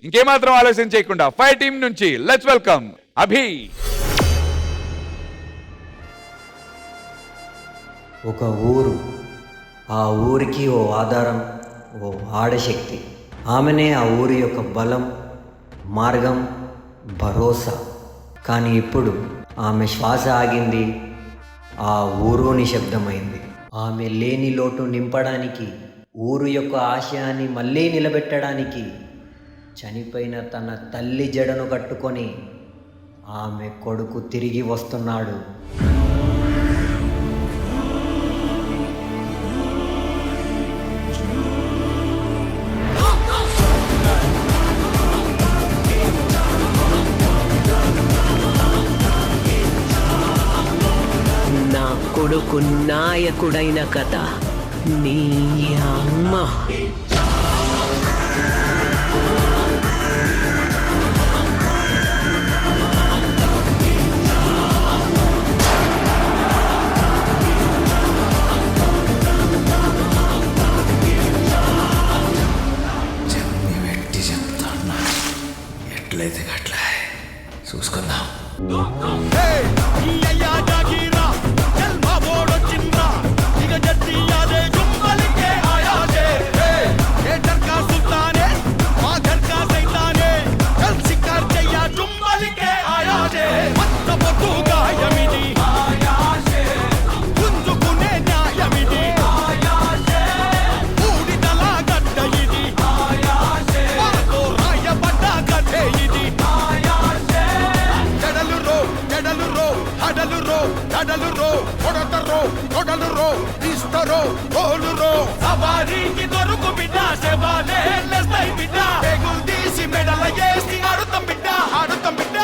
ఇంకేమాత్రం ఆలోచన చేయకుండా fire team నుంచి లెట్స్ వెల్కమ్ అభి. ఒక ఊరు, ఆ ఊరికి ఓ ఆధారం, ఓ ఆడశక్తి. ఆమెనే ఆ ఊరి యొక్క బలం, మార్గం, భరోసా. కానీ ఇప్పుడు ఆమె శ్వాస ఆగింది, ఆ ఊరు నిశ్శబ్దమైంది. ఆమె లేని లోటు నింపడానికి, ఊరు యొక్క ఆశయాన్ని మళ్ళీ నిలబెట్టడానికి చనిపోయిన తన తల్లి జడను కట్టుకొని ఆమె కొడుకు తిరిగి వస్తున్నాడు. నా కొడుకు నాయకుడైన కథ నీ అమ్మ. ఎట్లయితే అట్లా చూసుకుందాం. సవారీకి దొరుకు బిడ్డ సేవాలే బిడ్డ పేగులు తీసి మెడల వేసి ఆడుతాం బిడ్డ ఆడుతాం బిడ్డ.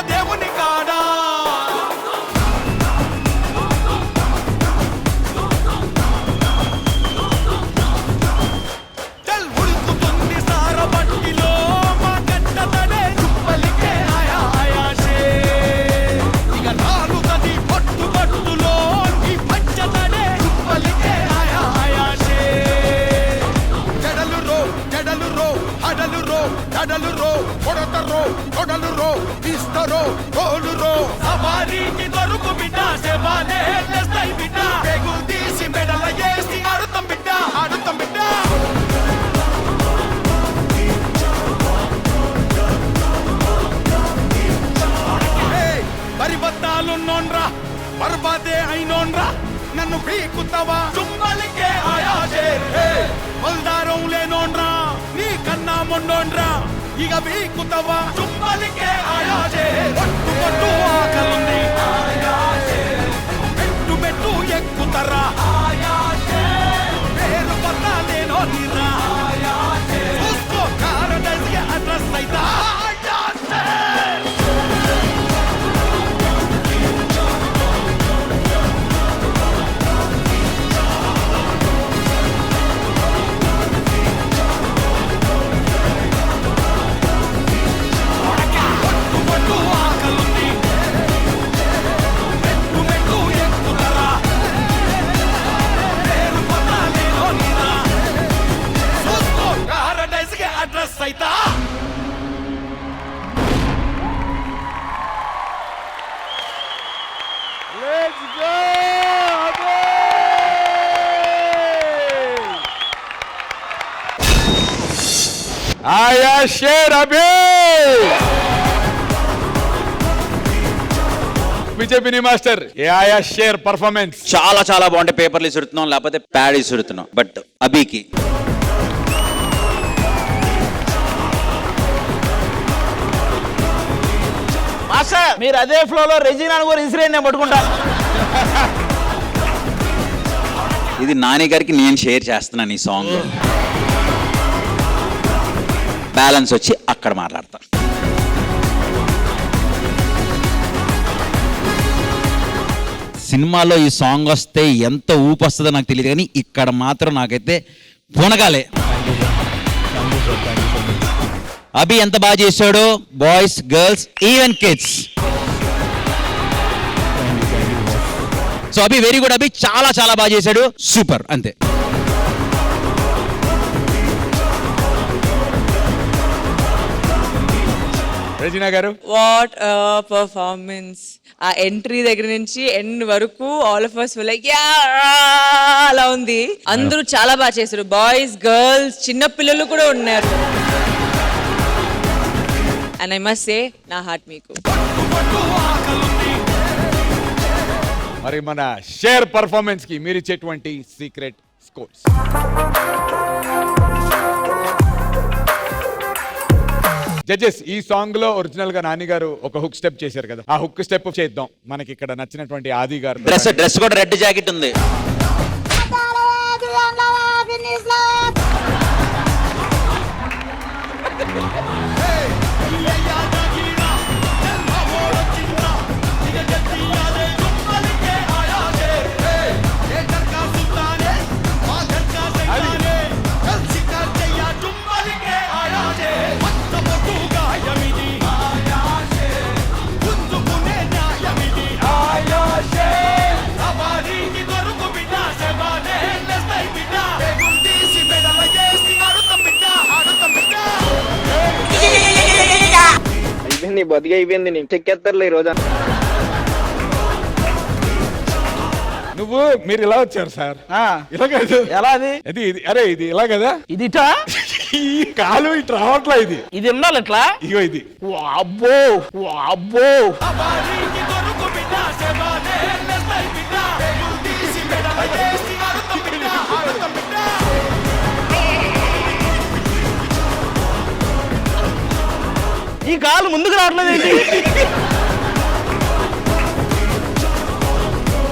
దేవుని కాడా చల్ ఉడుకుతుంది సారబట్టిలో మా గడ్డతడే చుప్పలికే ఆయా ఆయాసే ఇక రాలుగది పట్టు పట్టులో ఈ పంచతడే చుప్పలికే ఆయా ఆయాసే. జడలు రో జడలు రో హడలు రో జడలు రో కొడతరో కొడలు రో తీస్తరో కోలు రో సవారీకి దొరుకు బిడ్డ సేవాలే బిడ్డ పేగులు తీసి మెడల వేసి ఆడుతాం బిడ్డ ఆడుతాం బిడ్డ. పరిబద్ధాలున్నోన్రా బర్బాదే అయినోన్రా నన్ను పీకుతావా చుమ్మలికే ఆయాసే. బల్దారం లేనోన్రా నీ కన్నా మొండోన్రా ఇక పీకుతావా చుమ్మలికే ఆయాసే. పట్టు పట్టు ఆకలుంది మెట్టు మెట్టు ఎక్కుతరా పేరు పత్తా లేనో నీరా చూసుకో కారడసి అడ్రస్ అయితా ఆకలుంది మెట్టు మెట్టు ఎక్కుతరా షేర్ అభి. బీజేపీ మాస్టర్ ఏ ఆయా షేర్ పర్ఫార్మెన్స్. చాలా చాలా బాగుంటాయి. పేపర్లు ఇసురుతున్నాం లేకపోతే ప్యాడ్ ఇసురుతున్నాం. బట్ అభికి మాస్టర్ మీరు అదే ఫ్లోలో రెజీనాను కూడా ఇసిరేయండి, నేను పట్టుకుంటా. ఇది నాని గారికి నేను షేర్ చేస్తున్నాను ఈ సాంగ్. బ్యాలెన్స్ వచ్చి అక్కడ మాట్లాడతా. సినిమాలో ఈ సాంగ్ వస్తే ఎంత ఊపు వస్తుందో నాకు తెలియదు, కానీ ఇక్కడ మాత్రం నాకైతే పునగాలే. అభి ఎంత బాగా చేశాడో, boys girls even kids. So Abhi very good. Abhi చాలా చాలా బాగా చేశాడు. సూపర్ అంతే. రెజినా గారు. What performance. ఆ ఎంట్రీ దగ్గర నుంచి ఎండ్ వరకు all of us like yeah అలా ఉంది. అందరూ చాలా బాగా చేశారు. బాయ్స్ గర్ల్స్ చిన్న పిల్లలు కూడా ఉన్నారు. అండ్ ఐ మస్ట్ సే నా హార్ట్ మీకు. మరి మన షేర్ పర్ఫార్మెన్స్ కి మీరు ఇచ్చేటువంటి సీక్రెట్ స్కోర్స్. జడ్జెస్, ఈ సాంగ్ లో ఒరిజినల్ గా నాని గారు ఒక హుక్ స్టెప్ చేశారు కదా, ఆ హుక్ స్టెప్ చేద్దాం. మనకి ఇక్కడ నచ్చినటువంటి ఆది గారు డ్రెస్ కూడా రెడ్ జాకెట్ ఉంది. అయిపోయింది, బతికి అయిపోయింది. నీకు చెక్కేస్తారులే ఈ రోజు. నువ్వు మీరు ఇలా వచ్చారు సార్. ఇలా కాదు. ఎలా అది? ఇది ఇలా కదా. ఇది ఇటా ఈ కాలు ఇటు రావట్లా. ఇది ఉండాలి ఎట్లా? ఇగో ఇది. అబ్బో అబ్బో. ఈ కాలు ముందుకు రావట్లేదు ఏంటి?